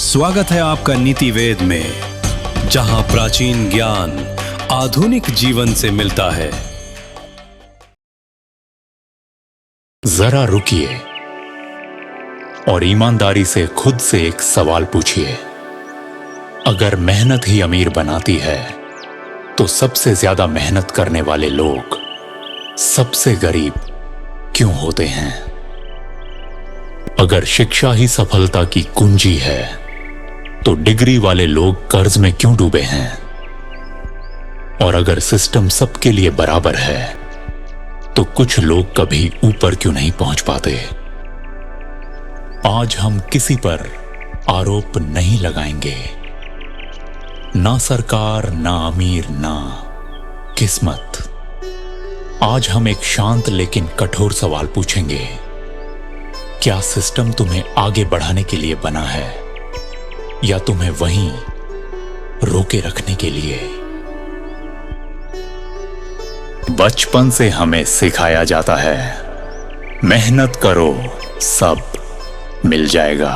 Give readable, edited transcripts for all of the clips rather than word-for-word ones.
स्वागत है आपका नीति वेद में, जहां प्राचीन ज्ञान आधुनिक जीवन से मिलता है। जरा रुकिए और ईमानदारी से खुद से एक सवाल पूछिए। अगर मेहनत ही अमीर बनाती है तो सबसे ज्यादा मेहनत करने वाले लोग सबसे गरीब क्यों होते हैं? अगर शिक्षा ही सफलता की कुंजी है तो डिग्री वाले लोग कर्ज में क्यों डूबे हैं? और अगर सिस्टम सबके लिए बराबर है तो कुछ लोग कभी ऊपर क्यों नहीं पहुंच पाते? आज हम किसी पर आरोप नहीं लगाएंगे, ना सरकार, ना अमीर, ना किस्मत। आज हम एक शांत लेकिन कठोर सवाल पूछेंगे। क्या सिस्टम तुम्हें आगे बढ़ाने के लिए बना है या तुम्हें वहीं रोके रखने के लिए? बचपन से हमें सिखाया जाता है, मेहनत करो सब मिल जाएगा।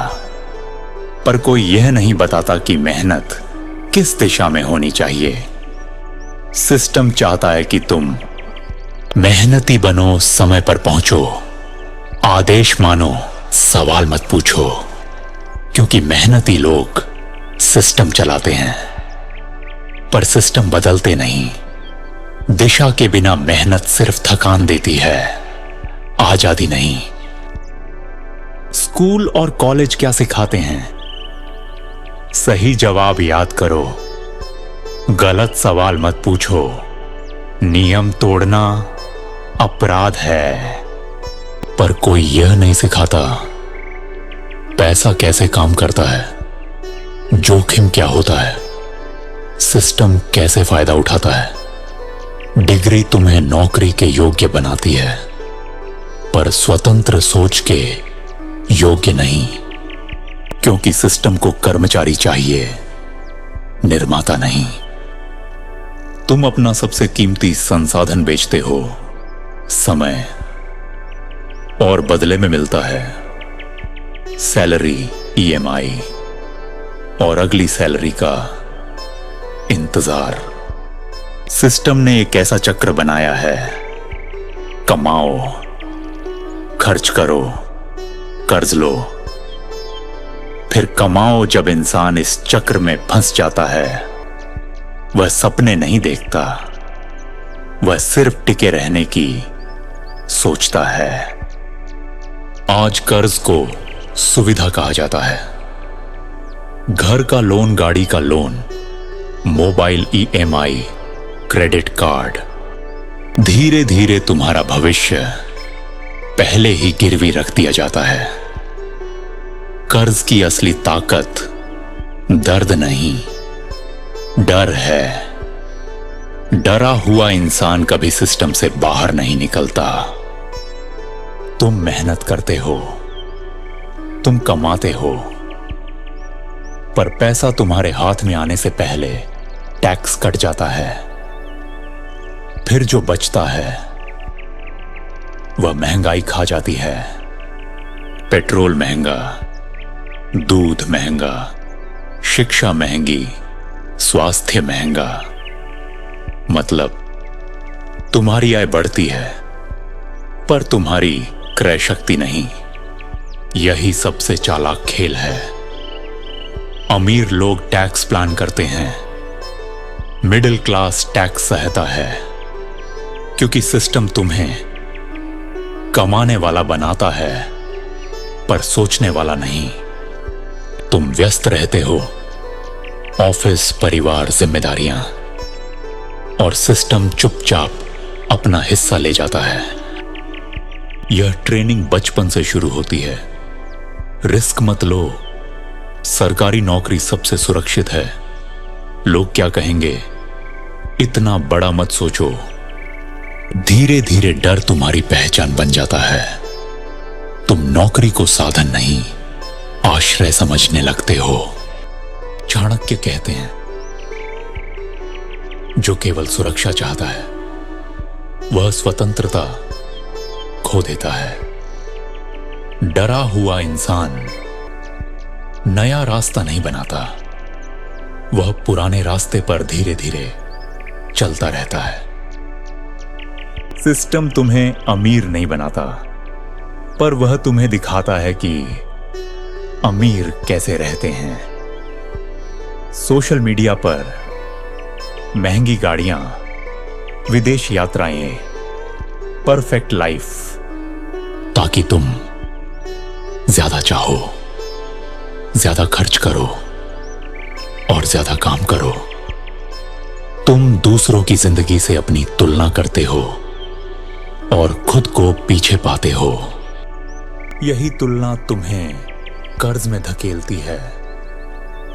पर कोई यह नहीं बताता कि मेहनत किस दिशा में होनी चाहिए। सिस्टम चाहता है कि तुम मेहनती बनो, समय पर पहुंचो, आदेश मानो, सवाल मत पूछो। क्योंकि मेहनती लोग सिस्टम चलाते हैं, पर सिस्टम बदलते नहीं। दिशा के बिना मेहनत सिर्फ थकान देती है, आजादी नहीं। स्कूल और कॉलेज क्या सिखाते हैं? सही जवाब याद करो, गलत सवाल मत पूछो, नियम तोड़ना अपराध है। पर कोई यह नहीं सिखाता पैसा कैसे काम करता है, जोखिम क्या होता है, सिस्टम कैसे फायदा उठाता है। डिग्री तुम्हें नौकरी के योग्य बनाती है, पर स्वतंत्र सोच के योग्य नहीं। क्योंकि सिस्टम को कर्मचारी चाहिए, निर्माता नहीं। तुम अपना सबसे कीमती संसाधन बेचते हो, समय, और बदले में मिलता है सैलरी, ईएमआई और अगली सैलरी का इंतजार। सिस्टम ने एक ऐसा चक्र बनाया है, कमाओ, खर्च करो, कर्ज लो, फिर कमाओ। जब इंसान इस चक्र में फंस जाता है, वह सपने नहीं देखता, वह सिर्फ टिके रहने की सोचता है। आज कर्ज को सुविधा कहा जाता है। घर का लोन, गाड़ी का loan, mobile EMI, credit card. धीरे धीरे तुम्हारा भविष्य पहले ही गिरवी रख दिया जाता है। कर्ज की असली ताकत दर्द नहीं, डर है। डरा हुआ इंसान कभी सिस्टम से बाहर नहीं निकलता। तुम मेहनत करते हो, तुम कमाते हो, पर पैसा तुम्हारे हाथ में आने से पहले टैक्स कट जाता है। फिर जो बचता है वह महंगाई खा जाती है। पेट्रोल महंगा, दूध महंगा, शिक्षा महंगी, स्वास्थ्य महंगा। मतलब तुम्हारी आय बढ़ती है, पर तुम्हारी क्रय शक्ति नहीं। यही सबसे चालाक खेल है। अमीर लोग टैक्स प्लान करते हैं, मिडिल क्लास टैक्स सहता है। क्योंकि सिस्टम तुम्हें कमाने वाला बनाता है, पर सोचने वाला नहीं। तुम व्यस्त रहते हो, ऑफिस, परिवार, जिम्मेदारियां, और सिस्टम चुपचाप अपना हिस्सा ले जाता है। यह ट्रेनिंग बचपन से शुरू होती है। रिस्क मत लो, सरकारी नौकरी सबसे सुरक्षित है। लोग क्या कहेंगे, इतना बड़ा मत सोचो। धीरे धीरे डर तुम्हारी पहचान बन जाता है। तुम नौकरी को साधन नहीं, आश्रय समझने लगते हो। चाणक्य कहते हैं, जो केवल सुरक्षा चाहता है वह स्वतंत्रता खो देता है। डरा हुआ इंसान नया रास्ता नहीं बनाता, वह पुराने रास्ते पर धीरे धीरे चलता रहता है। सिस्टम तुम्हें अमीर नहीं बनाता, पर वह तुम्हें दिखाता है कि अमीर कैसे रहते हैं। सोशल मीडिया पर महंगी गाड़ियां, विदेश यात्राएं, परफेक्ट लाइफ, ताकि तुम ज्यादा चाहो, ज्यादा खर्च करो और ज्यादा काम करो। तुम दूसरों की जिंदगी से अपनी तुलना करते हो और खुद को पीछे पाते हो। यही तुलना तुम्हें कर्ज में धकेलती है।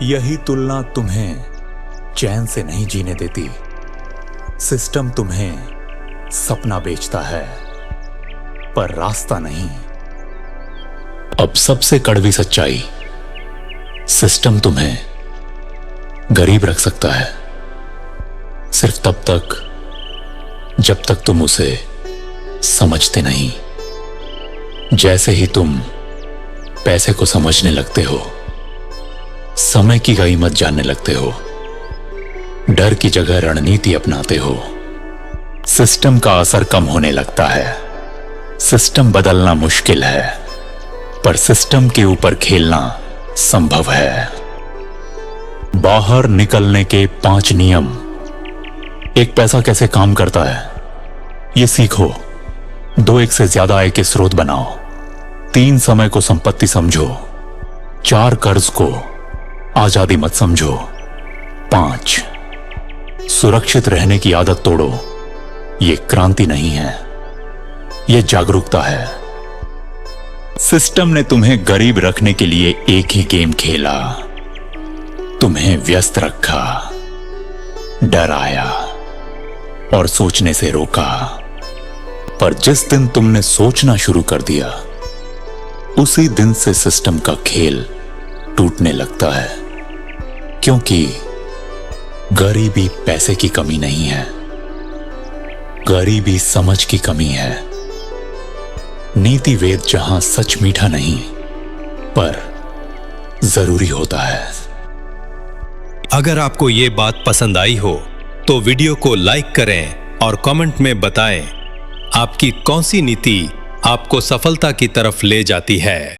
यही तुलना तुम्हें चैन से नहीं जीने देती। सिस्टम तुम्हें सपना बेचता है, पर रास्ता नहीं। अब सबसे कड़वी सच्चाई, सिस्टम तुम्हें गरीब रख सकता है, सिर्फ तब तक जब तक तुम उसे समझते नहीं। जैसे ही तुम पैसे को समझने लगते हो, समय की कीमत जानने लगते हो, डर की जगह रणनीति अपनाते हो, सिस्टम का असर कम होने लगता है। सिस्टम बदलना मुश्किल है, पर सिस्टम के ऊपर खेलना संभव है। बाहर निकलने के 5 नियम। एक पैसा कैसे काम करता है, यह सीखो। 2 एक से ज्यादा आय के स्रोत बनाओ। 3 समय को संपत्ति समझो। 4 कर्ज को आजादी मत समझो। 5 सुरक्षित रहने की आदत तोड़ो। यह क्रांति नहीं है, यह जागरूकता है। सिस्टम ने तुम्हें गरीब रखने के लिए एक ही गेम खेला, तुम्हें व्यस्त रखा, डराया और सोचने से रोका। पर जिस दिन तुमने सोचना शुरू कर दिया, उसी दिन से सिस्टम का खेल टूटने लगता है। क्योंकि गरीबी पैसे की कमी नहीं है, गरीबी समझ की कमी है। नीति वेद जहां सच मीठा नहीं, पर जरूरी होता है। अगर आपको ये बात पसंद आई हो तो वीडियो को लाइक करें और कमेंट में बताएं आपकी कौन सी नीति आपको सफलता की तरफ ले जाती है।